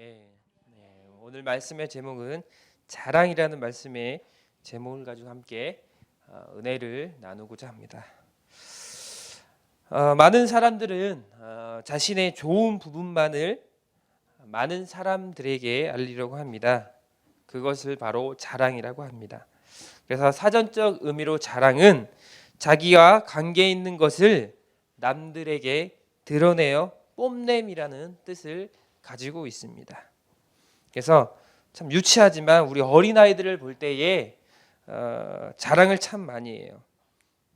아멘. 네, 오늘 말씀의 제목은 자랑이라는 말씀의 제목을 가지고 함께 은혜를 나누고자 합니다. 많은 사람들은 자신의 좋은 부분만을 많은 사람들에게 알리려고 합니다. 그것을 바로 자랑이라고 합니다. 그래서 사전적 의미로 자랑은 자기와 관계 있는 것을 남들에게 드러내어 뽐냄이라는 뜻을 가지고 있습니다. 그래서 참 유치하지만 우리 어린아이들을 볼 때에 자랑을 참 많이 해요.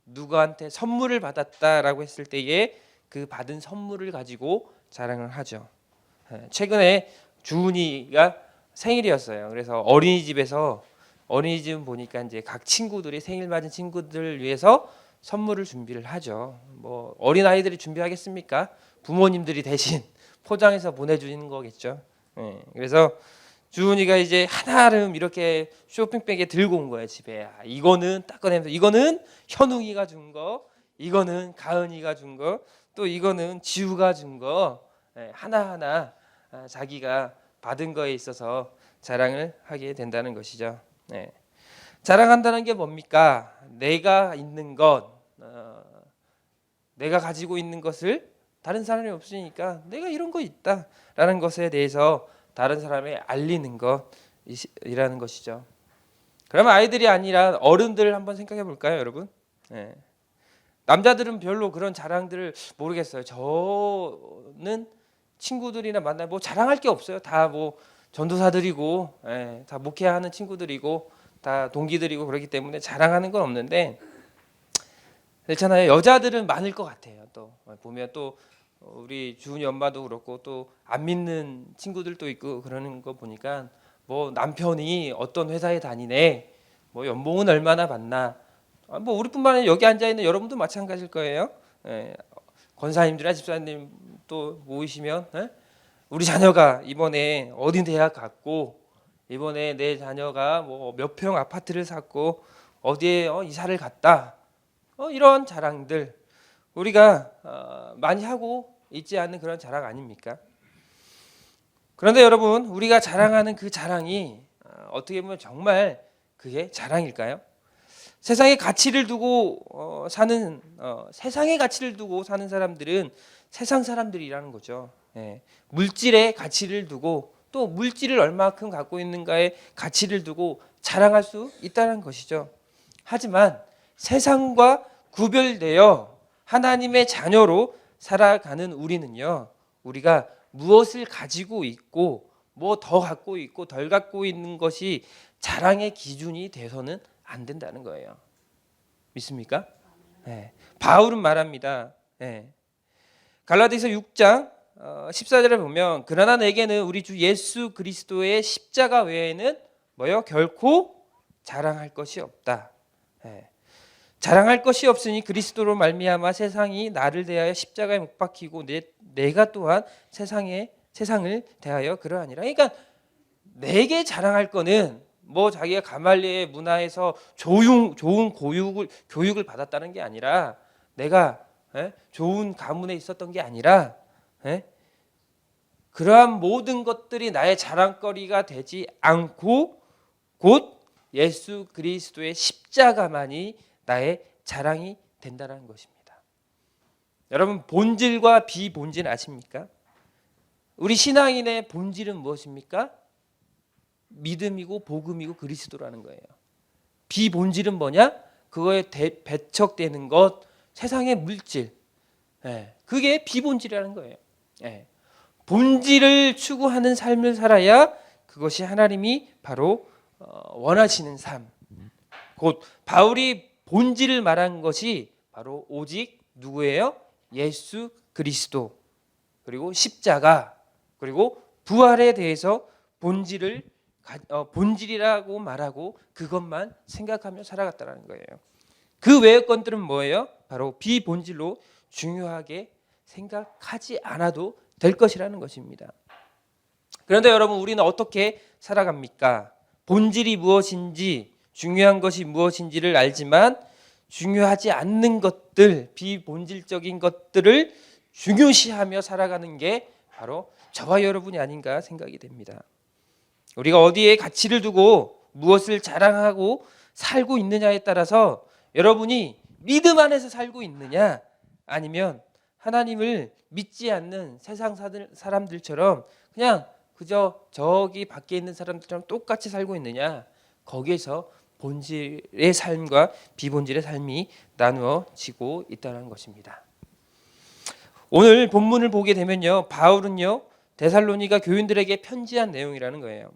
누구한테 선물을 받았다라고 했을 때에 그 받은 선물을 가지고 자랑을 하죠. 최근에 주은이가 생일이었어요. 그래서 어린이집 보니까 이제 각 친구들이 생일 맞은 친구들을 위해서 선물을 준비를 하죠. 뭐 어린 아이들이 준비하겠습니까? 부모님들이 대신 포장해서 보내주는 거겠죠. 그래서 주은이가 이제 한아름 이렇게 쇼핑백에 들고 온 거예요. 집에. 이거는 딱 꺼내면서 이거는 현웅이가 준 거, 이거는 가은이가 준 거, 또 이거는 지우가 준 거, 하나하나 자기가 받은 거에 있어서 자랑을 하게 된다는 것이죠. 자랑한다는 게 뭡니까? 내가 있는 것, 내가 가지고 있는 것을 다른 사람이 없으니까 내가 이런 거 있다라는 것에 대해서 다른 사람에 알리는 것이라는 것이죠. 그러면 아이들이 아니라 어른들 한번 생각해 볼까요, 여러분? 남자들은 별로 그런 자랑들을 모르겠어요. 저는 친구들이나 만나 뭐 자랑할 게 없어요. 다 뭐 전도사들이고, 다 목회하는 친구들이고, 다 동기들이고 그렇기 때문에 자랑하는 건 없는데, 그렇잖아요. 여자들은 많을 것 같아요. 또 보면 또 우리 주은이 엄마도 그렇고 또 안 믿는 친구들도 있고 그러는 거 보니까 뭐 남편이 어떤 회사에 다니네, 뭐 연봉은 얼마나 받나, 뭐 우리뿐만 아니라 여기 앉아 있는 여러분도 마찬가지일 거예요. 권사님들이나 집사님 또 모이시면 우리 자녀가 이번에 어디 대학 갔고, 이번에 내 자녀가 뭐 몇 평 아파트를 샀고 어디에 이사를 갔다, 이런 자랑들 우리가 많이 하고 있지 않는 그런 자랑 아닙니까? 그런데 여러분, 우리가 자랑하는 그 자랑이 어떻게 보면 정말 그게 자랑일까요? 세상의 가치를 두고 세상의 가치를 두고 사는 사람들은 세상 사람들이라는 거죠. 물질의 가치를 두고 또 물질을 얼마큼 갖고 있는가의 가치를 두고 자랑할 수 있다는 것이죠. 하지만 세상과 구별되어 하나님의 자녀로 살아가는 우리는요, 우리가 무엇을 가지고 있고 뭐 더 갖고 있고 덜 갖고 있는 것이 자랑의 기준이 돼서는 안 된다는 거예요. 믿습니까? 바울은 말합니다. 갈라디아서 6장 14절에 보면, 그러나 내게는 우리 주 예수 그리스도의 십자가 외에는 뭐요? 결코 자랑할 것이 없다. 자랑할 것이 없으니 그리스도로 말미암아 세상이 나를 대하여 십자가에 못 박히고 내가 또한 세상을 대하여 그러하니라. 그러니까 내게 자랑할 거는 뭐 자기가 가말리엘 문화에서 좋은 교육을 받았다는 게 아니라, 내가 좋은 가문에 있었던 게 아니라, 그러한 모든 것들이 나의 자랑거리가 되지 않고 곧 예수 그리스도의 십자가만이 나의 자랑이 된다는 것입니다. 여러분, 본질과 비본질 아십니까? 우리 신앙인의 본질은 무엇입니까? 믿음이고 복음이고 그리스도라는 거예요. 비본질은 뭐냐? 그거에 배척되는 것, 세상의 물질, 그게 비본질이라는 거예요. 본질을 추구하는 삶을 살아야 그것이 하나님이 바로 원하시는 삶, 곧 바울이 본질을 말한 것이 바로 오직 누구예요? 예수 그리스도, 그리고 십자가, 그리고 부활에 대해서 본질이라고 말하고 그것만 생각하며 살아갔다는 거예요. 그 외의 것들은 뭐예요? 바로 비본질로 중요하게 생각하지 않아도 될 것이라는 것입니다. 그런데 여러분, 우리는 어떻게 살아갑니까? 본질이 무엇인지, 중요한 것이 무엇인지를 알지만 중요하지 않는 것들, 비본질적인 것들을 중요시하며 살아가는 게 바로 저와 여러분이 아닌가 생각이 됩니다. 우리가 어디에 가치를 두고 무엇을 자랑하고 살고 있느냐에 따라서 여러분이 믿음 안에서 살고 있느냐, 아니면 하나님을 믿지 않는 세상 사람들처럼 그냥 그저 저기 밖에 있는 사람들처럼 똑같이 살고 있느냐, 거기에서 본질의 삶과 비본질의 삶이 나누어지고 있다는 것입니다. 오늘 본문을 보게 되면요, 바울은요 데살로니가 교인들에게 편지한 내용이라는 거예요.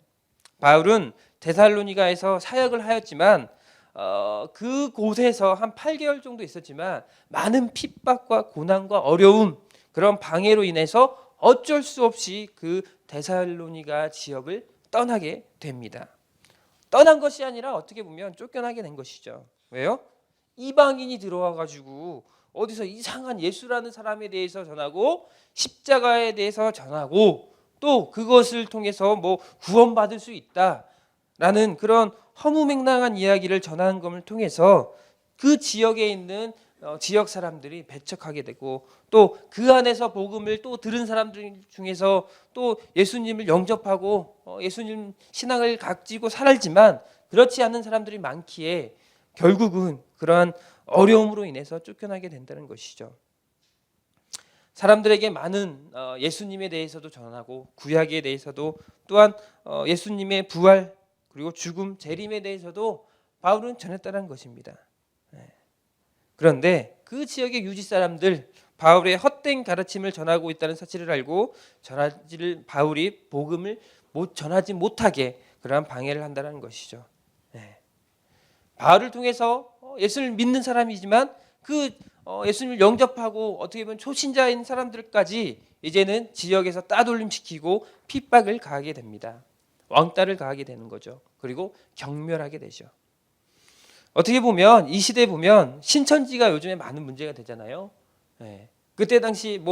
바울은 데살로니가에서 사역을 하였지만 그곳에서 한 8개월 정도 있었지만 많은 핍박과 고난과 어려움, 그런 방해로 인해서 어쩔 수 없이 그 데살로니가 지역을 떠나게 됩니다. 떠난 것이 아니라 어떻게 보면 쫓겨나게 된 것이죠. 왜요? 이방인이 들어와 가지고 어디서 이상한 예수라는 사람에 대해서 전하고 십자가에 대해서 전하고 또 그것을 통해서 뭐 구원받을 수 있다라는 그런 허무맹랑한 이야기를 전하는 것을 통해서 그 지역에 있는 지역 사람들이 배척하게 되고, 또 그 안에서 복음을 또 들은 사람들 중에서 또 예수님을 영접하고 예수님 신앙을 가지고 살지만 그렇지 않은 사람들이 많기에 결국은 그러한 어려움으로 인해서 쫓겨나게 된다는 것이죠. 사람들에게 많은 예수님에 대해서도 전하고 구약에 대해서도 또한 예수님의 부활 그리고 죽음, 재림에 대해서도 바울은 전했다는 것입니다. 그런데 그 지역의 유지 사람들, 바울의 헛된 가르침을 전하고 있다는 사실을 알고 바울이 복음을 전하지 못하게 그러한 방해를 한다는 것이죠. 바울을 통해서 예수를 믿는 사람이지만 그 예수님을 영접하고 어떻게 보면 초신자인 사람들까지 이제는 지역에서 따돌림시키고 핍박을 가하게 됩니다. 왕따를 가하게 되는 거죠. 그리고 경멸하게 되죠. 어떻게 보면 이 시대에 보면 신천지가 요즘에 많은 문제가 되잖아요. 그때 당시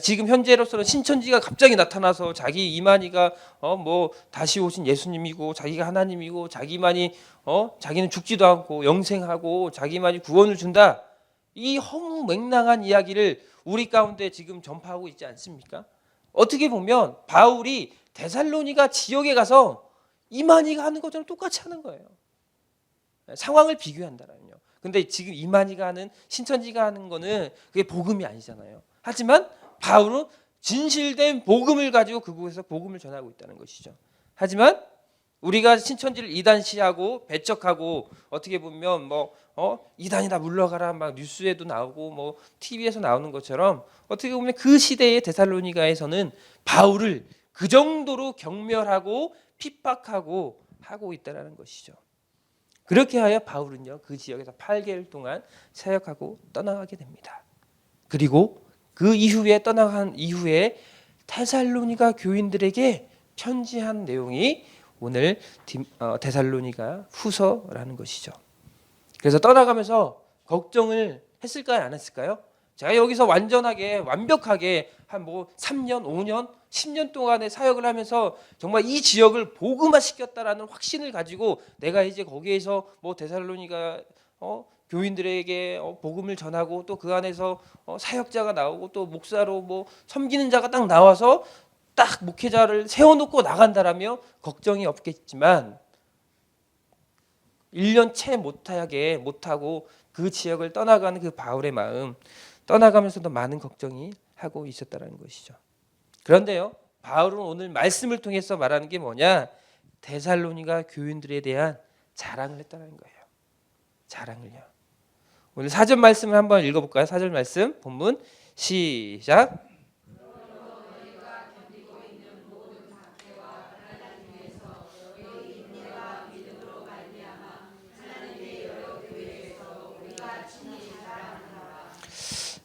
지금 현재로서는 신천지가 갑자기 나타나서 자기 이만희가 다시 오신 예수님이고 자기가 하나님이고 자기만이 자기는 죽지도 않고 영생하고 자기만이 구원을 준다, 이 허무맹랑한 이야기를 우리 가운데 지금 전파하고 있지 않습니까? 어떻게 보면 바울이 데살로니가 지역에 가서 이만희가 하는 것처럼 똑같이 하는 거예요. 상황을 비교한다라면요. 근데 지금 이만희가 하는, 신천지가 하는 거는 그게 복음이 아니잖아요. 하지만 바울은 진실된 복음을 가지고 그곳에서 복음을 전하고 있다는 것이죠. 하지만 우리가 신천지를 이단시하고 배척하고 어떻게 보면 이단이다 물러가라 막 뉴스에도 나오고 TV에서 나오는 것처럼 어떻게 보면 그 시대의 데살로니가에서는 바울을 그 정도로 경멸하고 핍박하고 하고 있다는 것이죠. 그렇게 하여 바울은요 그 지역에서 8개월 동안 사역하고 떠나가게 됩니다. 그리고 그 이후에 떠나간 이후에 데살로니가 교인들에게 편지한 내용이 오늘 데살로니가 후서라는 것이죠. 그래서 떠나가면서 걱정을 했을까요, 안 했을까요? 제가 여기서 완벽하게 한 3년, 5년, 10년 동안의 사역을 하면서 정말 이 지역을 복음화 시켰다라는 확신을 가지고 내가 이제 거기에서 데살로니가 교인들에게 복음을 전하고 또 그 안에서 사역자가 나오고 또 목사로 섬기는 자가 딱 나와서 딱 목회자를 세워놓고 나간다라며 걱정이 없겠지만 1년 채 못하고 그 지역을 떠나가는 그 바울의 마음, 떠나가면서도 많은 걱정이 하고 있었다는 것이죠. 그런데요, 바울은 오늘 말씀을 통해서 말하는 게 뭐냐? 데살로니가 교인들에 대한 자랑을 했다는 거예요. 자랑을요. 오늘 4절 말씀을 한번 읽어볼까요? 4절 말씀 본문 시작.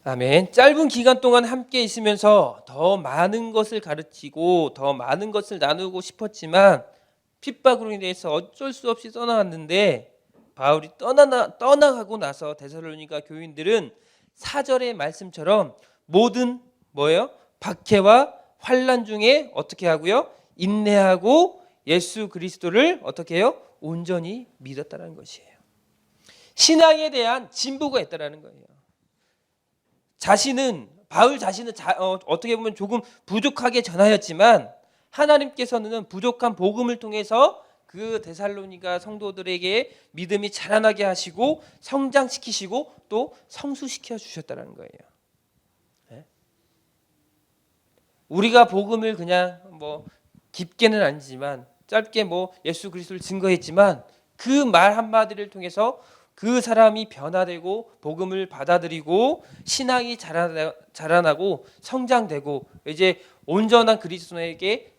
아멘. 짧은 기간 동안 함께 있으면서 더 많은 것을 가르치고 더 많은 것을 나누고 싶었지만 핍박으로 인해서 어쩔 수 없이 떠나갔는데, 바울이 떠나가고 나서 데살로니가 교인들은 4절의 말씀처럼 모든 박해와 환난 중에 어떻게 하고요? 인내하고 예수 그리스도를 어떻게 해요? 온전히 믿었다는 것이에요. 신앙에 대한 진보가 있다라는 거예요. 바울 자신은 어떻게 보면 조금 부족하게 전하였지만 하나님께서는 부족한 복음을 통해서 그 데살로니가 성도들에게 믿음이 자라나게 하시고 성장시키시고 또 성수시켜 주셨다는 거예요. 네? 우리가 복음을 그냥 뭐 깊게는 아니지만 짧게 뭐 예수 그리스도를 증거했지만 그 말 한마디를 통해서 그 사람이 변화되고 복음을 받아들이고 신앙이 자라나고 성장되고 이제 온전한 그리스도에게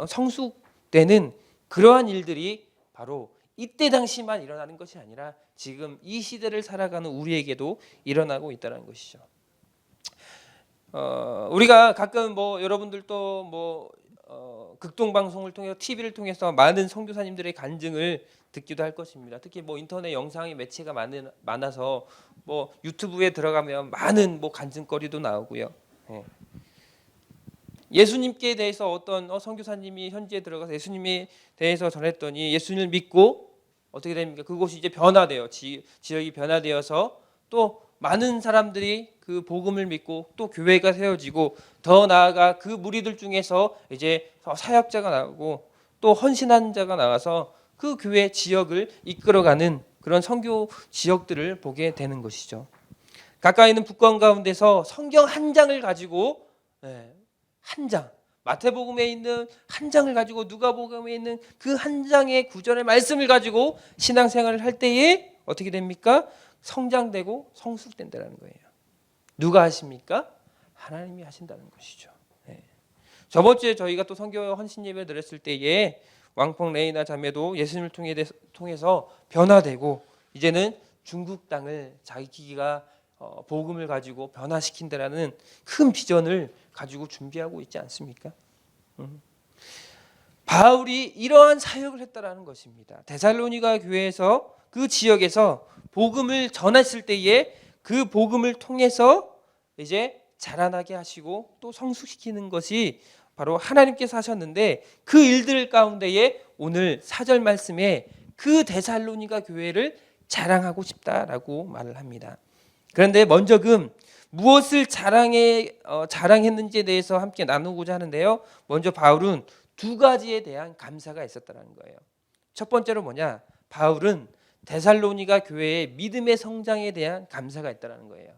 성숙되는 그러한 일들이 바로 이때 당시만 일어나는 것이 아니라 지금 이 시대를 살아가는 우리에게도 일어나고 있다는 것이죠. 우리가 가끔 뭐 여러분들도 뭐 극동 방송을 통해서 TV를 통해서 많은 선교사님들의 간증을 듣기도 할 것입니다. 특히 뭐 인터넷 영상의 매체가 많아서 뭐 유튜브에 들어가면 많은 뭐 간증거리도 나오고요. 예수님께 대해서 어떤 선교사님이 현지에 들어가서 예수님에 대해서 전했더니 예수님을 믿고 어떻게 됩니까? 그곳이 이제 변화돼요. 지역이 변화되어서 또 많은 사람들이 그 복음을 믿고 또 교회가 세워지고 더 나아가 그 무리들 중에서 이제 사역자가 나오고 또 헌신한 자가 나와서 그 교회 지역을 이끌어가는 그런 선교 지역들을 보게 되는 것이죠. 가까이 있는 북권 가운데서 성경 한 장을 가지고 한 장, 마태복음에 있는 한 장을 가지고 누가복음에 있는 그 한 장의 구절의 말씀을 가지고 신앙생활을 할 때에 어떻게 됩니까? 성장되고 성숙된다는 거예요. 누가 하십니까? 하나님이 하신다는 것이죠. 저번 주에 저희가 또 선교 헌신 예배 드렸을 때에 왕펑 레이나 자매도 예수님을 통해서 변화되고 이제는 중국 땅을 자기가 복음을 가지고 변화시킨다라는 큰 비전을 가지고 준비하고 있지 않습니까? 바울이 이러한 사역을 했다라는 것입니다. 데살로니가 교회에서 그 지역에서 복음을 전했을 때에 그 복음을 통해서 이제 자라나게 하시고 또 성숙시키는 것이 바로 하나님께서 하셨는데 그 일들 가운데에 오늘 4절 말씀에 그 데살로니가 교회를 자랑하고 싶다라고 말을 합니다. 그런데 먼저 무엇을 자랑했는지에 대해서 함께 나누고자 하는데요. 먼저 바울은 두 가지에 대한 감사가 있었다는 거예요. 첫 번째로 뭐냐? 바울은 데살로니가 교회의 믿음의 성장에 대한 감사가 있다는 거예요.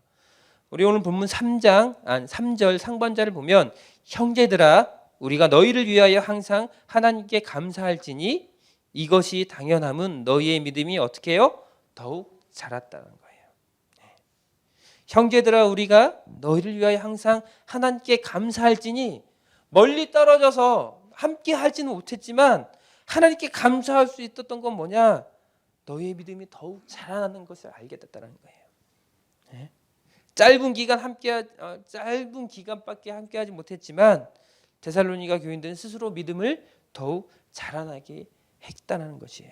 우리 오늘 본문 3절 상반절을 보면 형제들아 우리가 너희를 위하여 항상 하나님께 감사할지니 이것이 당연함은 너희의 믿음이 어떻게 해요? 더욱 자랐다는 거예요. 형제들아 우리가 너희를 위하여 항상 하나님께 감사할지니 멀리 떨어져서 함께 할지는 못했지만 하나님께 감사할 수 있었던 건 뭐냐? 너희의 믿음이 더욱 자라나는 것을 알게 됐다는 거예요. 짧은 기간밖에 함께하지 못했지만 데살로니가 교인들은 스스로 믿음을 더욱 자라나게 했다는 것이에요.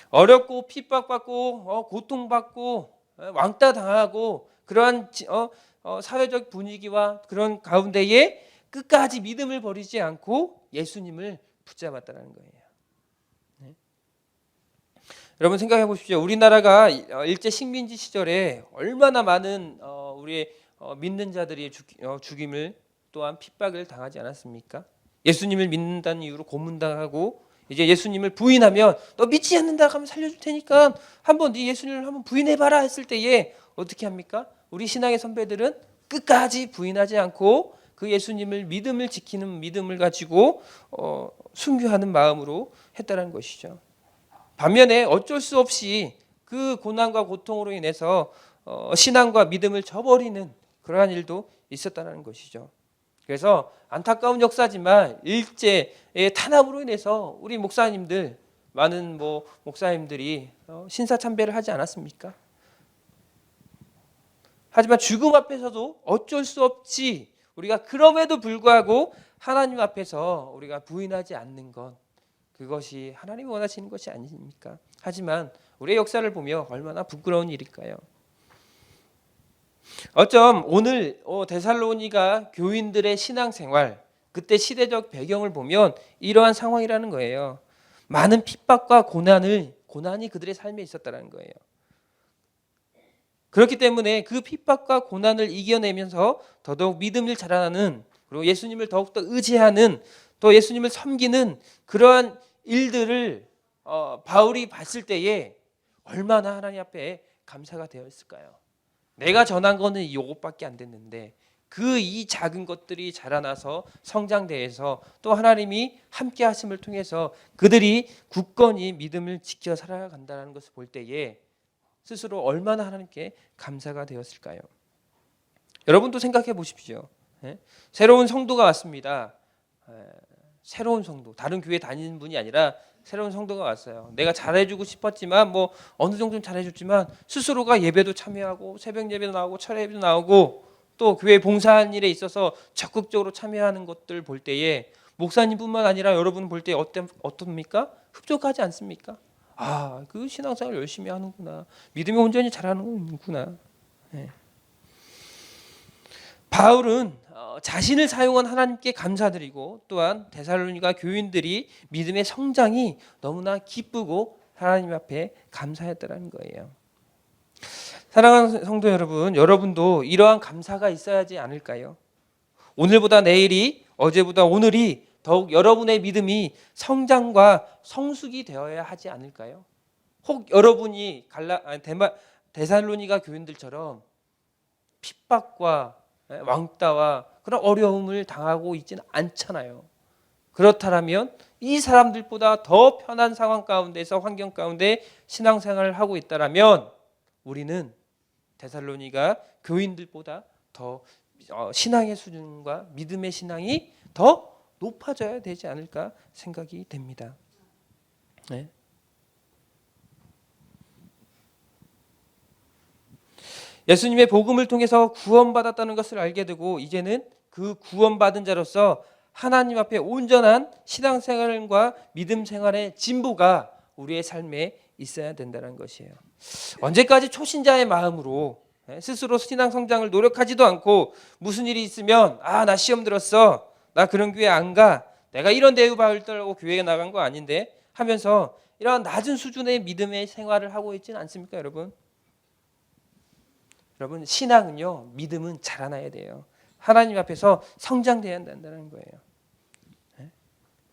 어렵고 핍박받고 고통받고 왕따 당하고 그러한 사회적 분위기와 그런 가운데에 끝까지 믿음을 버리지 않고 예수님을 붙잡았다는 거예요. 여러분 생각해 보십시오. 우리나라가 일제 식민지 시절에 얼마나 많은 우리의 믿는 자들이 죽임을 또한 핍박을 당하지 않았습니까? 예수님을 믿는다는 이유로 고문당하고 이제 예수님을 부인하면 너 믿지 않는다 하면 살려줄 테니까 한번 네 예수님을 한번 부인해봐라 했을 때에 어떻게 합니까? 우리 신앙의 선배들은 끝까지 부인하지 않고 그 예수님을 믿음을 지키는 믿음을 가지고 순교하는 마음으로 했다는 것이죠. 반면에 어쩔 수 없이 그 고난과 고통으로 인해서 신앙과 믿음을 저버리는 그러한 일도 있었다는 것이죠. 그래서 안타까운 역사지만 일제의 탄압으로 인해서 우리 목사님들 많은 목사님들이 신사참배를 하지 않았습니까? 하지만 죽음 앞에서도 어쩔 수 없이 우리가 그럼에도 불구하고 하나님 앞에서 우리가 부인하지 않는 것 그것이 하나님이 원하시는 것이 아닙니까? 하지만 우리의 역사를 보며 얼마나 부끄러운 일일까요? 어쩜 오늘 데살로니가 교인들의 신앙생활 그때 시대적 배경을 보면 이러한 상황이라는 거예요. 많은 핍박과 고난이 그들의 삶에 있었다는 거예요. 그렇기 때문에 그 핍박과 고난을 이겨내면서 더더욱 믿음을 자라나는, 그리고 예수님을 더욱더 의지하는, 또 예수님을 섬기는 그러한 일들을 바울이 봤을 때에 얼마나 하나님 앞에 감사가 되었을까요? 내가 전한 거는 이것밖에 안 됐는데 그 이 작은 것들이 자라나서 성장대해서 또 하나님이 함께 하심을 통해서 그들이 굳건히 믿음을 지켜 살아간다는 것을 볼 때에 스스로 얼마나 하나님께 감사가 되었을까요? 여러분도 생각해 보십시오. 새로운 성도가 왔습니다. 새로운 성도, 다른 교회 다니는 분이 아니라 새로운 성도가 왔어요. 내가 잘해주고 싶었지만 뭐 어느 정도는 잘해줬지만 스스로가 예배도 참여하고 새벽 예배도 나오고 철야 예배도 나오고 또 교회 봉사하는 일에 있어서 적극적으로 참여하는 것들 볼 때에 목사님뿐만 아니라 여러분 볼 때 어떻습니까? 흡족하지 않습니까? 아, 그 신앙생활 열심히 하는구나. 믿음이 온전히 잘하는구나. 네. 바울은 자신을 사용한 하나님께 감사드리고 또한 데살로니가 교인들이 믿음의 성장이 너무나 기쁘고 하나님 앞에 감사했다는 거예요. 사랑하는 성도 여러분, 여러분도 이러한 감사가 있어야지 않을까요? 오늘보다 내일이, 어제보다 오늘이 더욱 여러분의 믿음이 성장과 성숙이 되어야 하지 않을까요? 혹 여러분이 데살로니가 교인들처럼 핍박과 왕따와 그런 어려움을 당하고 있지는 않잖아요. 그렇다면 이 사람들보다 더 편한 상황 가운데서, 환경 가운데 신앙생활을 하고 있다면 우리는 데살로니가 교인들보다 더 신앙의 수준과 믿음의 신앙이 더 높아져야 되지 않을까 생각이 됩니다. 네. 예수님의 복음을 통해서 구원받았다는 것을 알게 되고 이제는 그 구원받은 자로서 하나님 앞에 온전한 신앙생활과 믿음 생활의 진보가 우리의 삶에 있어야 된다는 것이에요. 언제까지 초신자의 마음으로 스스로 신앙 성장을 노력하지도 않고 무슨 일이 있으면 나 시험 들었어, 나 그런 교회 안 가, 내가 이런 대우 받으려고 교회에 나간 거 아닌데 하면서 이런 낮은 수준의 믿음의 생활을 하고 있지는 않습니까, 여러분? 여러분, 신앙은요, 믿음은 자라나야 돼요. 하나님 앞에서 성장돼야 한다는 거예요.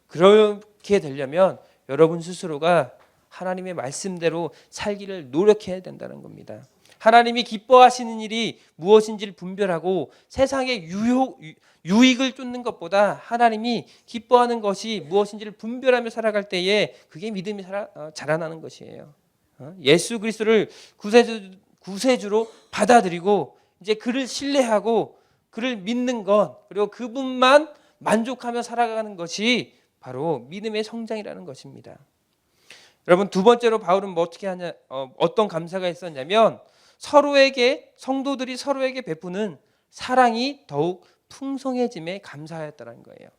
그렇게 되려면 여러분 스스로가 하나님의 말씀대로 살기를 노력해야 된다는 겁니다. 하나님이 기뻐하시는 일이 무엇인지를 분별하고 세상의 유익을 쫓는 것보다 하나님이 기뻐하는 것이 무엇인지를 분별하며 살아갈 때에 그게 믿음이 자라나는 것이에요. 예수 그리스도를 구세주로 받아들이고 이제 그를 신뢰하고 그를 믿는 것, 그리고 그분만 만족하며 살아가는 것이 바로 믿음의 성장이라는 것입니다. 여러분, 두 번째로 바울은 어떻게 하냐, 어떤 감사가 있었냐면 성도들이 서로에게 베푸는 사랑이 더욱 풍성해짐에 감사하였다는 거예요.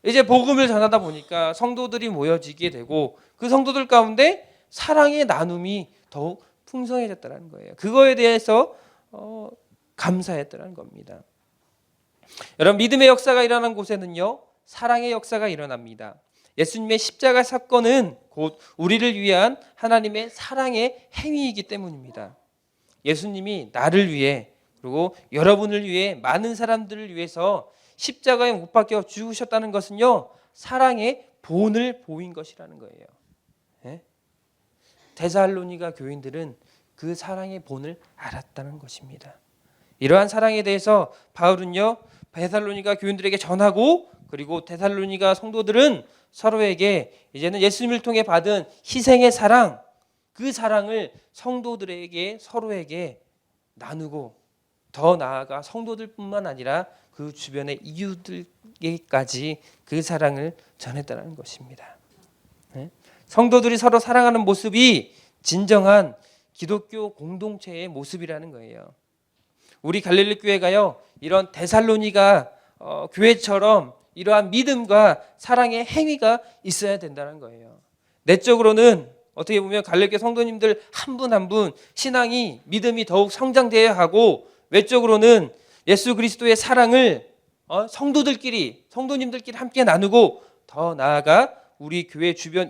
이제 복음을 전하다 보니까 성도들이 모여지게 되고 그 성도들 가운데 사랑의 나눔이 더욱 풍성해졌다는 거예요. 그거에 대해서 감사했다는 겁니다. 여러분, 믿음의 역사가 일어난 곳에는요, 사랑의 역사가 일어납니다. 예수님의 십자가 사건은 곧 우리를 위한 하나님의 사랑의 행위이기 때문입니다. 예수님이 나를 위해 그리고 여러분을 위해 많은 사람들을 위해서 십자가에 못 박혀 죽으셨다는 것은요, 사랑의 본을 보인 것이라는 거예요. 데살로니가 교인들은 그 사랑의 본을 알았다는 것입니다. 이러한 사랑에 대해서 바울은요, 데살로니가 교인들에게 전하고 그리고 데살로니가 성도들은 서로에게 이제는 예수님을 통해 받은 희생의 사랑, 그 사랑을 성도들에게 서로에게 나누고 더 나아가 성도들뿐만 아니라 그 주변의 이웃들에게까지 그 사랑을 전했다는 것입니다. 성도들이 서로 사랑하는 모습이 진정한 기독교 공동체의 모습이라는 거예요. 우리 갈릴리 교회가요, 이런 데살로니가 교회처럼 이러한 믿음과 사랑의 행위가 있어야 된다는 거예요. 내적으로는 어떻게 보면 갈릴리 성도님들 한 분 한 분 신앙이, 믿음이 더욱 성장되어야 하고, 외적으로는 예수 그리스도의 사랑을 성도님들끼리 함께 나누고 더 나아가 우리 교회 주변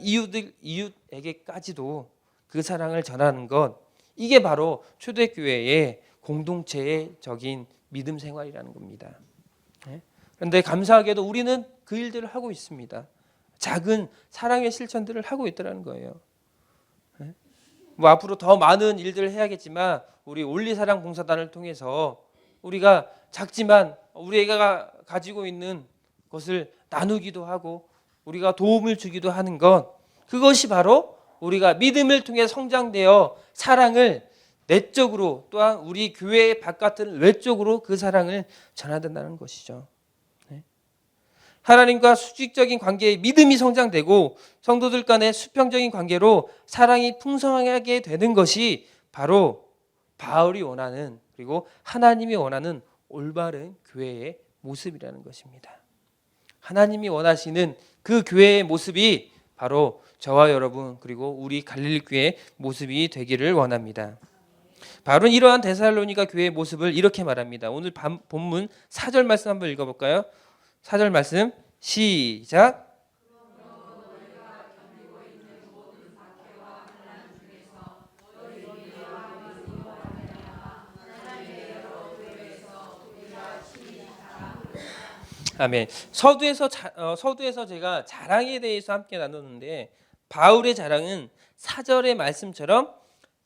이웃에게까지도 그 사랑을 전하는 것, 이게 바로 초대교회의 공동체적인 믿음 생활이라는 겁니다. 그런데 감사하게도 우리는 그 일들을 하고 있습니다. 작은 사랑의 실천들을 하고 있다는 거예요. 뭐 앞으로 더 많은 일들을 해야겠지만 우리 올리사랑 봉사단을 통해서 우리가 작지만 우리가 가지고 있는 것을 나누기도 하고 우리가 도움을 주기도 하는 것, 그것이 바로 우리가 믿음을 통해 성장되어 사랑을 내적으로 또한 우리 교회 바깥을 외적으로 그 사랑을 전하된다는 것이죠. 하나님과 수직적인 관계에 믿음이 성장되고 성도들 간의 수평적인 관계로 사랑이 풍성하게 되는 것이 바로 바울이 원하는, 그리고 하나님이 원하는 올바른 교회의 모습이라는 것입니다. 하나님이 원하시는 그 교회의 모습이 바로 저와 여러분 그리고 우리 갈릴리 교회의 모습이 되기를 원합니다. 바울은 이러한 데살로니가 교회의 모습을 이렇게 말합니다. 오늘 본문 4절 말씀 한번 읽어볼까요? 4절 말씀 시작. 아멘. 서두에서 제가 자랑에 대해서 함께 나눴는데 바울의 자랑은 4절의 말씀처럼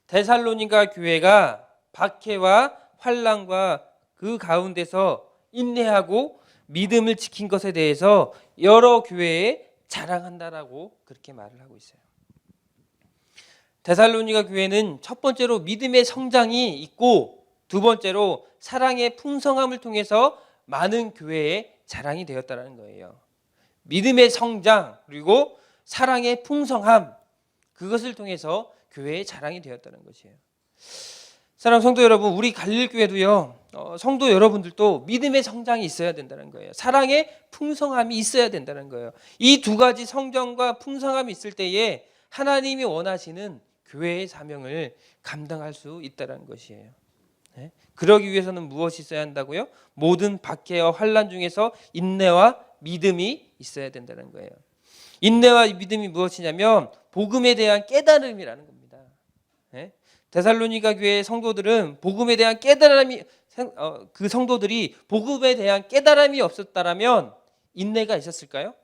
데살로니가 교회가 박해와 환난과 그 가운데서 인내하고 믿음을 지킨 것에 대해서 여러 교회에 자랑한다라고 그렇게 말을 하고 있어요. 데살로니가 교회는 첫 번째로 믿음의 성장이 있고 두 번째로 사랑의 풍성함을 통해서 많은 교회에 자랑이 되었다는 거예요. 믿음의 성장 그리고 사랑의 풍성함, 그것을 통해서 교회의 자랑이 되었다는 것이에요. 사랑하는 성도 여러분, 우리 갈릴리 교회도요, 성도 여러분들도 믿음의 성장이 있어야 된다는 거예요. 사랑의 풍성함이 있어야 된다는 거예요. 이 두 가지 성장과 풍성함이 있을 때에 하나님이 원하시는 교회의 사명을 감당할 수 있다는 것이에요. 그러기 위해서는 무엇이 있어야 한다고요? 모든 박해와 환난 중에서 인내와 믿음이 있어야 된다는 거예요. 인내와 믿음이 무엇이냐면 복음에 대한 깨달음이라는 겁니다. 데살로니가 교회의 성도들은 복음에 대한 깨달음이, 그 성도들이 복음에 대한 깨달음이 없었다라면 인내가 있었을까요?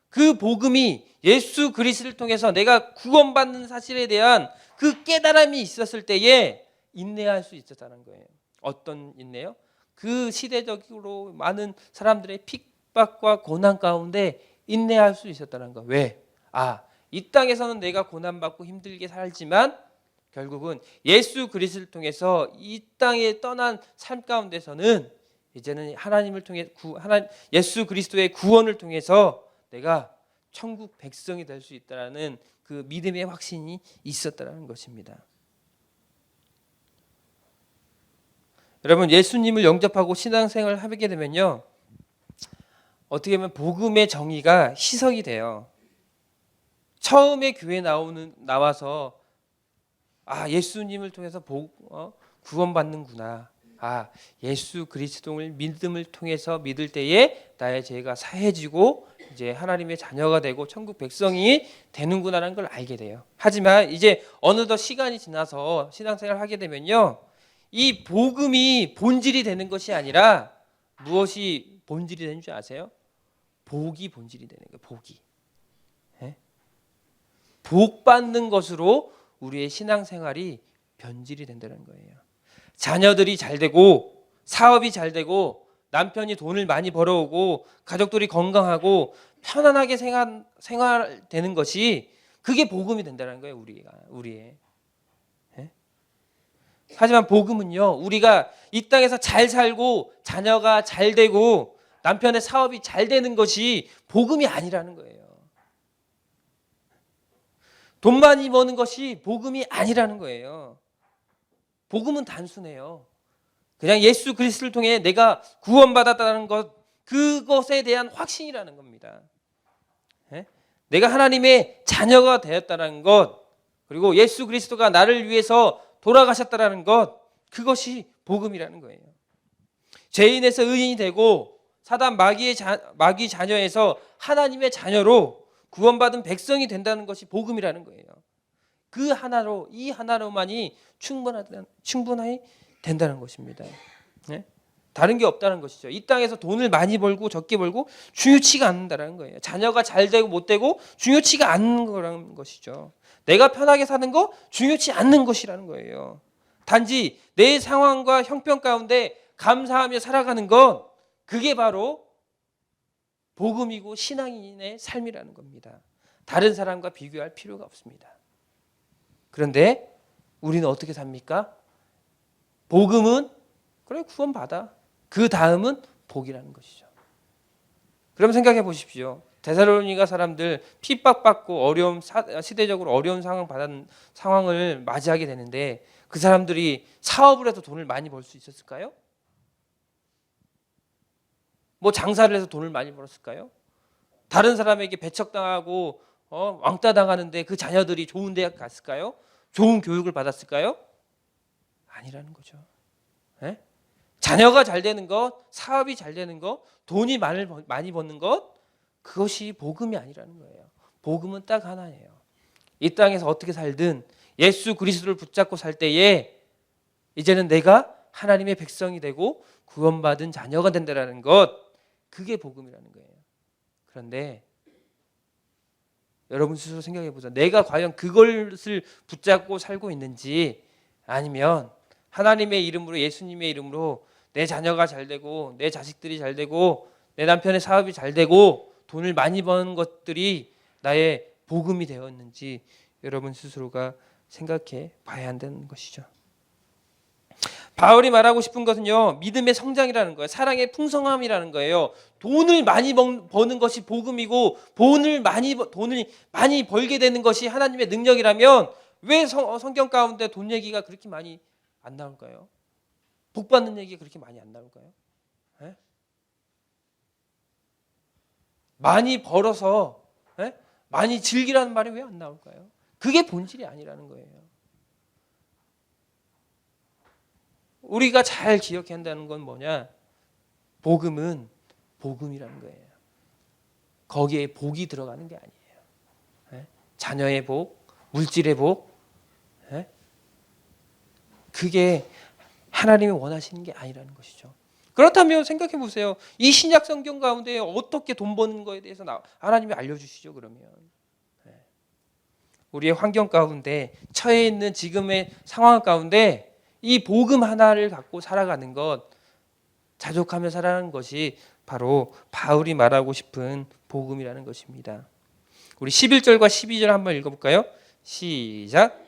그 복음이 예수 그리스도를 통해서 내가 구원받는 사실에 대한 그 깨달음이 있었을 때에 인내할 수 있었다는 거예요. 어떤 인내요? 그 시대적으로 많은 사람들의 핍박과 고난 가운데 인내할 수 있었다는 거. 왜? 이 땅에서는 내가 고난받고 힘들게 살지만 결국은 예수 그리스도를 통해서 이 땅에 떠난 삶 가운데서는 이제는 하나님을 통해 예수 그리스도의 구원을 통해서 내가 천국 백성이 될 수 있다라는 그 믿음의 확신이 있었다는 것입니다. 여러분, 예수님을 영접하고 신앙생활을 하게 되면요, 어떻게 보면 복음의 정의가 희석이 돼요. 처음에 교회 나와서 예수님을 통해서 구원받는구나. 예수 그리스도를 믿음을 통해서 믿을 때에 나의 죄가 사해지고 이제 하나님의 자녀가 되고 천국 백성이 되는구나라는 걸 알게 돼요. 하지만 이제 어느덧 시간이 지나서 신앙생활을 하게 되면요, 이 복음이 본질이 되는 것이 아니라 무엇이 본질이 되는 줄 아세요? 복이 본질이 되는 거예요. 복이. 복 받는 것으로 우리의 신앙생활이 변질이 된다는 거예요. 자녀들이 잘 되고 사업이 잘 되고 남편이 돈을 많이 벌어오고 가족들이 건강하고 편안하게 생활되는 것이 그게 복음이 된다는 거예요. 우리의. 하지만 복음은요, 우리가 이 땅에서 잘 살고 자녀가 잘 되고 남편의 사업이 잘 되는 것이 복음이 아니라는 거예요. 돈 많이 버는 것이 복음이 아니라는 거예요. 복음은 단순해요. 그냥 예수 그리스도를 통해 내가 구원받았다는 것, 그것에 대한 확신이라는 겁니다. 내가 하나님의 자녀가 되었다는 것, 그리고 예수 그리스도가 나를 위해서 돌아가셨다는 것, 그것이 복음이라는 거예요. 죄인에서 의인이 되고 사단 마귀 자녀에서 하나님의 자녀로 구원받은 백성이 된다는 것이 복음이라는 거예요. 그 하나로, 이 하나로만이 충분히 된다는 것입니다. 네? 다른 게 없다는 것이죠. 이 땅에서 돈을 많이 벌고 적게 벌고 중요치가 않는다는 거예요. 자녀가 잘 되고 못 되고 중요치가 않는 거라는 것이죠. 내가 편하게 사는 거 중요치 않는 것이라는 거예요. 단지 내 상황과 형편 가운데 감사하며 살아가는 것, 그게 바로 복음이고 신앙인의 삶이라는 겁니다. 다른 사람과 비교할 필요가 없습니다. 그런데 우리는 어떻게 삽니까? 복음은 그래 구원받아. 그 다음은 복이라는 것이죠. 그럼 생각해 보십시오. 데살로니가 사람들 핍박받고 어려움, 시대적으로 어려운 상황을 맞이하게 되는데 그 사람들이 사업을 해서 돈을 많이 벌 수 있었을까요? 뭐 장사를 해서 돈을 많이 벌었을까요? 다른 사람에게 배척당하고 왕따 당하는데 그 자녀들이 좋은 대학 갔을까요? 좋은 교육을 받았을까요? 아니라는 거죠. 네? 자녀가 잘 되는 것, 사업이 잘 되는 것, 돈이 많이 버는 것, 그것이 복음이 아니라는 거예요. 복음은 딱 하나예요. 이 땅에서 어떻게 살든 예수 그리스도를 붙잡고 살 때에 이제는 내가 하나님의 백성이 되고 구원받은 자녀가 된다는 것, 그게 복음이라는 거예요. 그런데 여러분 스스로 생각해 보자. 내가 과연 그것을 붙잡고 살고 있는지, 아니면 하나님의 이름으로, 예수님의 이름으로 내 자녀가 잘 되고 내 자식들이 잘 되고 내 남편의 사업이 잘 되고 돈을 많이 버는 것들이 나의 복음이 되었는지 여러분 스스로가 생각해 봐야 한다는 것이죠. 바울이 말하고 싶은 것은요, 믿음의 성장이라는 거예요. 사랑의 풍성함이라는 거예요. 돈을 많이 버는 것이 복음이고 돈을 많이 벌게 되는 것이 하나님의 능력이라면 왜 성경 가운데 돈 얘기가 그렇게 많이 안 나올까요? 복 받는 얘기가 그렇게 많이 안 나올까요? 네? 많이 벌어서 많이 즐기라는 말이 왜 안 나올까요? 그게 본질이 아니라는 거예요. 우리가 잘 기억해야 한다는 건 뭐냐? 복음은 복음이라는 거예요. 거기에 복이 들어가는 게 아니에요. 자녀의 복, 물질의 복, 그게 하나님이 원하시는 게 아니라는 것이죠. 그렇다면 생각해 보세요. 이 신약 성경 가운데 어떻게 돈 버는 거에 대해서 하나님이 알려주시죠. 그러면 우리의 환경 가운데 처해 있는 지금의 상황 가운데 이 복음 하나를 갖고 살아가는 것, 자족하며 살아가는 것이 바로 바울이 말하고 싶은 복음이라는 것입니다. 우리 11절과 12절 한번 읽어볼까요? 시작.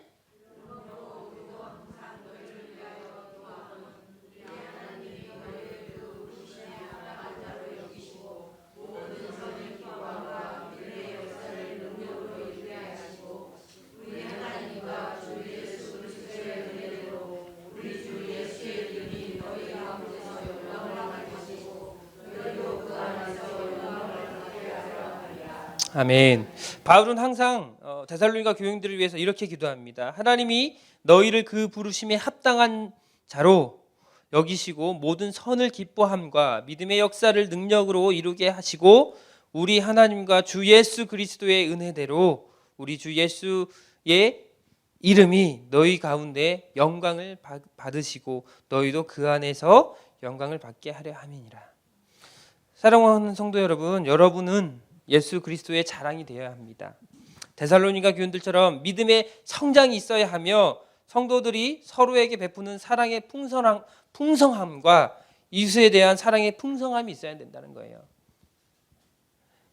아멘. 바울은 항상 데살로니가 교인들을 위해서 이렇게 기도합니다. 하나님이 너희를 그 부르심에 합당한 자로 여기시고 모든 선을 기뻐함과 믿음의 역사를 능력으로 이루게 하시고 우리 하나님과 주 예수 그리스도의 은혜대로 우리 주 예수의 이름이 너희 가운데 영광을 받으시고 너희도 그 안에서 영광을 받게 하려 함이니라. 사랑하는 성도 여러분, 여러분은 예수 그리스도의 자랑이 되어야 합니다. 데살로니가 교인들처럼 믿음의 성장이 있어야 하며 성도들이 서로에게 베푸는 사랑의 풍성함과 이웃에 대한 사랑의 풍성함이 있어야 된다는 거예요.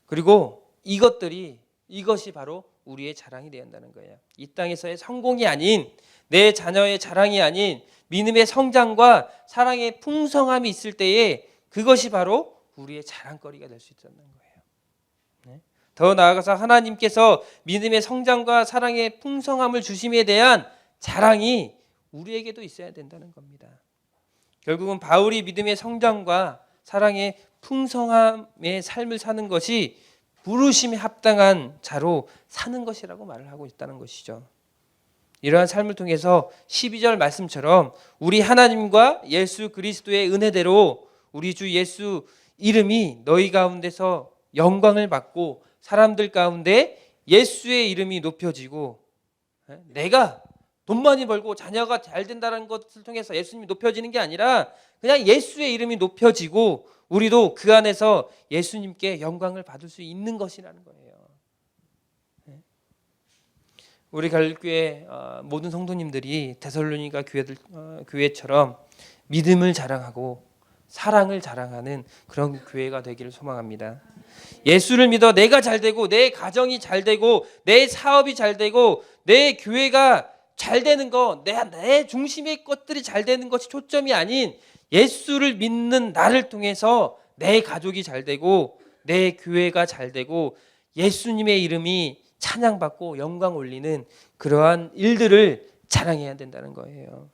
그리고 이것이 바로 우리의 자랑이 되어야 한다는 거예요. 이 땅에서의 성공이 아닌, 내 자녀의 자랑이 아닌 믿음의 성장과 사랑의 풍성함이 있을 때에 그것이 바로 우리의 자랑거리가 될 수 있다는 거예요. 더 나아가서 하나님께서 믿음의 성장과 사랑의 풍성함을 주심에 대한 자랑이 우리에게도 있어야 된다는 겁니다. 결국은 바울이 믿음의 성장과 사랑의 풍성함의 삶을 사는 것이 부르심에 합당한 자로 사는 것이라고 말을 하고 있다는 것이죠. 이러한 삶을 통해서 12절 말씀처럼 우리 하나님과 예수 그리스도의 은혜대로 우리 주 예수 이름이 너희 가운데서 영광을 받고 사람들 가운데 예수의 이름이 높여지고 내가 돈 많이 벌고 자녀가 잘 된다는 것을 통해서 예수님이 높여지는 게 아니라 그냥 예수의 이름이 높여지고 우리도 그 안에서 예수님께 영광을 받을 수 있는 것이라는 거예요. 우리 갈릴교회 모든 성도님들이 데살로니가 교회처럼 믿음을 자랑하고 사랑을 자랑하는 그런 교회가 되기를 소망합니다. 예수를 믿어 내가 잘 되고 내 가정이 잘 되고 내 사업이 잘 되고 내 교회가 잘 되는 거, 내 중심의 것들이 잘 되는 것이 초점이 아닌 예수를 믿는 나를 통해서 내 가족이 잘 되고 내 교회가 잘 되고 예수님의 이름이 찬양받고 영광 올리는 그러한 일들을 자랑해야 된다는 거예요.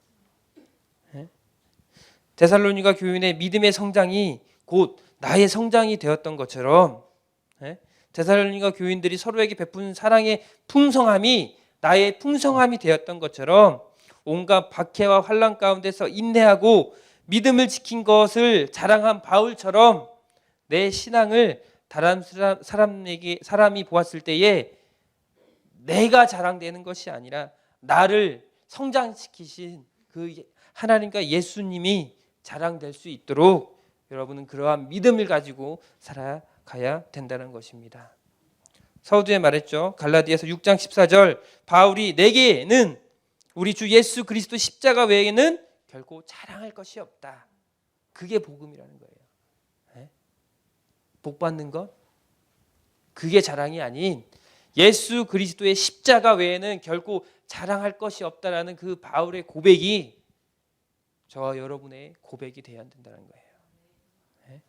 데살로니가 교인의 믿음의 성장이 곧 나의 성장이 되었던 것처럼 데살로니가 교인들이 서로에게 베푼 사랑의 풍성함이 나의 풍성함이 되었던 것처럼 온갖 박해와 환난 가운데서 인내하고 믿음을 지킨 것을 자랑한 바울처럼 내 신앙을 다른 사람이 보았을 때에 내가 자랑되는 것이 아니라 나를 성장시키신 그 하나님과 예수님이 자랑될 수 있도록 여러분은 그러한 믿음을 가지고 살아가야 된다는 것입니다. 서두에 말했죠. 갈라디아서 6장 14절 바울이 내게는 우리 주 예수 그리스도 십자가 외에는 결코 자랑할 것이 없다. 그게 복음이라는 거예요. 복 받는 것 그게 자랑이 아닌 예수 그리스도의 십자가 외에는 결코 자랑할 것이 없다라는 그 바울의 고백이 저와 여러분의 고백이 되어야 된다는 거예요.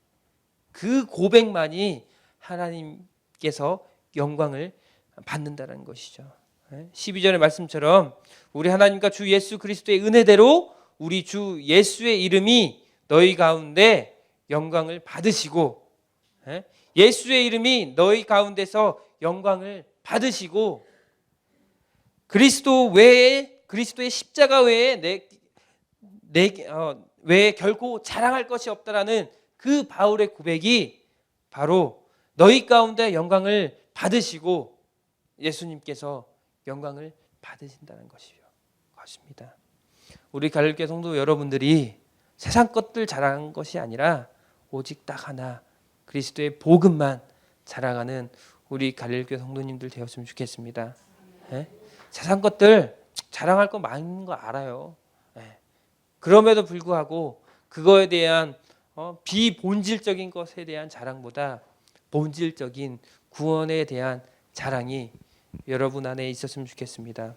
그 고백만이 하나님께서 영광을 받는다는 것이죠. 12절의 말씀처럼 우리 하나님과 주 예수 그리스도의 은혜대로 우리 주 예수의 이름이 너희 가운데 영광을 받으시고 예수의 이름이 너희 가운데서 영광을 받으시고 그리스도 외에 그리스도의 십자가 외에 외에 결코 자랑할 것이 없다라는 그 바울의 고백이 바로 너희 가운데 영광을 받으시고 예수님께서 영광을 받으신다는 것입니다. 우리 갈릴교 성도 여러분들이 세상 것들 자랑한 것이 아니라 오직 딱 하나 그리스도의 복음만 자랑하는 우리 갈릴교 성도님들 되었으면 좋겠습니다. 세상 것들 자랑할 거 많은 거 알아요. 그럼에도 불구하고 그거에 대한 비본질적인 것에 대한 자랑보다 본질적인 구원에 대한 자랑이 여러분 안에 있었으면 좋겠습니다.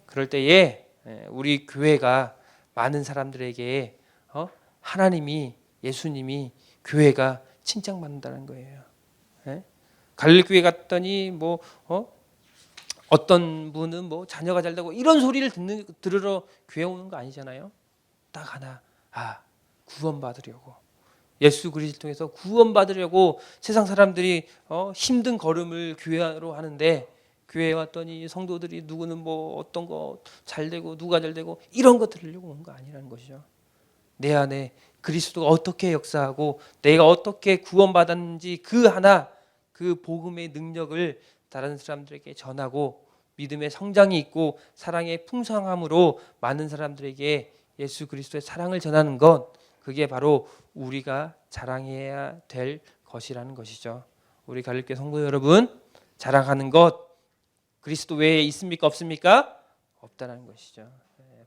그럴 때에 우리 교회가 많은 사람들에게 하나님이 예수님이 교회가 칭찬받는다는 거예요. 갈릴리 교회 갔더니 어떤 분은 자녀가 잘 되고 이런 소리를 들으러 교회 오는 거 아니잖아요. 딱 하나 구원받으려고 예수 그리스도를 통해서 구원받으려고 세상 사람들이 힘든 걸음을 교회로 하는데 교회에 왔더니 성도들이 누구는 어떤 거 잘 되고 누가 잘 되고 이런 거 들으려고 온 거 아니라는 것이죠. 내 안에 그리스도가 어떻게 역사하고 내가 어떻게 구원받았는지 그 하나 그 복음의 능력을 다른 사람들에게 전하고 믿음의 성장이 있고 사랑의 풍성함으로 많은 사람들에게 예수 그리스도의 사랑을 전하는 것 그게 바로 우리가 자랑해야 될 것이라는 것이죠. 우리 갈릴교 성도 여러분 자랑하는 것 그리스도 외에 있습니까 없습니까? 없다는 것이죠.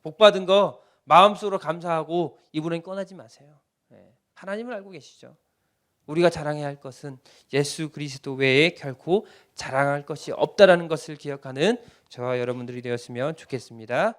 복 받은 거 마음속으로 감사하고 입으로는 꺼내지 마세요. 하나님을 알고 계시죠. 우리가 자랑해야 할 것은 예수 그리스도 외에 결코 자랑할 것이 없다라는 것을 기억하는 저와 여러분들이 되었으면 좋겠습니다.